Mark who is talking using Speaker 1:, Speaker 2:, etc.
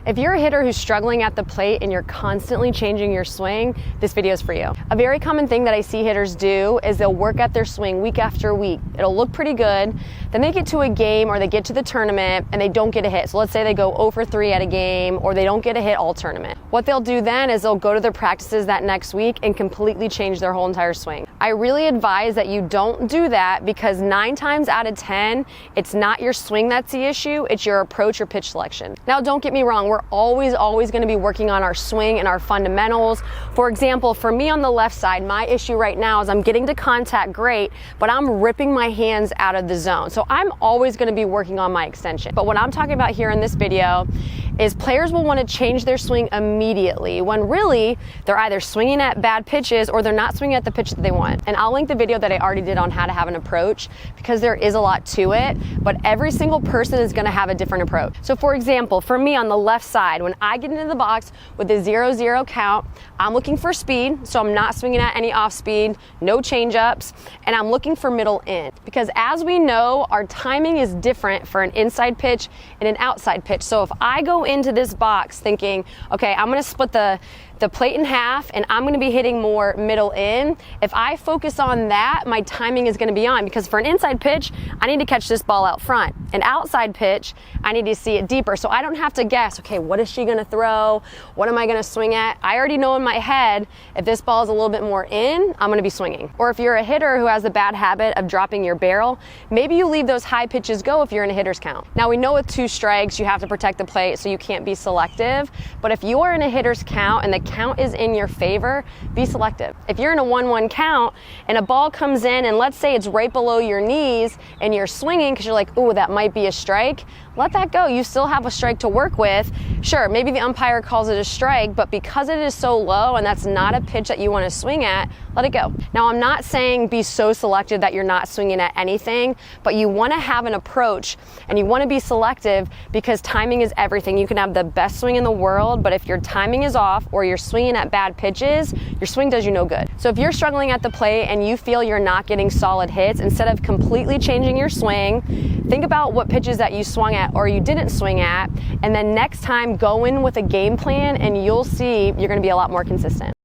Speaker 1: If you're a hitter who's struggling at the plate and you're constantly changing your swing, this video is for you. A very common thing that I see hitters do is they'll work at their swing week after week. It'll look pretty good. Then they get to a game or they get to the tournament and they don't get a hit. So let's say they go 0 for 3 at a game or they don't get a hit all tournament. What they'll do then is they'll go to their practices that next week and completely change their whole entire swing. I really advise that you don't do that because 9 times out of 10, it's not your swing that's the issue, it's your approach or pitch selection. Now don't get me wrong, we're always going to be working on our swing and our fundamentals. For example, for me on the left side, my issue right now is I'm getting to contact great, but I'm ripping my hands out of the zone. So I'm always going to be working on my extension. But what I'm talking about here in this video is players will want to change their swing immediately when really they're either swinging at bad pitches or they're not swinging at the pitch that they want. And I'll link the video that I already did on how to have an approach because there is a lot to it, but every single person is going to have a different approach. So for example, for me on the left side, when I get into the box with a 0-0 count, I'm looking for speed, so I'm not swinging at any off speed, no change-ups, and I'm looking for middle in. Because as we know, our timing is different for an inside pitch and an outside pitch. So if I go into this box thinking, okay, I'm going to split the plate in half and I'm going to be hitting more middle in, if I focus on that, my timing is going to be on, because for an inside pitch, I need to catch this ball out front. An outside pitch, I need to see it deeper. So I don't have to guess, okay, what is she going to throw? What am I going to swing at? I already know in my head, if this ball is a little bit more in, I'm going to be swinging. Or if you're a hitter who has the bad habit of dropping your barrel, maybe you leave those high pitches go if you're in a hitter's count. Now we know with 2 strikes, you have to protect the plate, so you can't be selective. But if you are in a hitter's count and the count is in your favor, be selective. If you're in a 1-1 count and a ball comes in and let's say it's right below your knees and you're swinging because you're like, ooh, that might be a strike, let that go. You still have a strike to work with. Sure, maybe the umpire calls it a strike, but because it is so low and that's not a pitch that you want to swing at, let it go. Now, I'm not saying be so selective that you're not swinging at anything, but you want to have an approach and you want to be selective because timing is everything. You can have the best swing in the world, but if your timing is off or you're swinging at bad pitches, your swing does you no good. So if you're struggling at the plate and you feel you're not getting solid hits, instead of completely changing your swing, think about what pitches that you swung at or you didn't swing at, and then next time go in with a game plan and you'll see you're going to be a lot more consistent.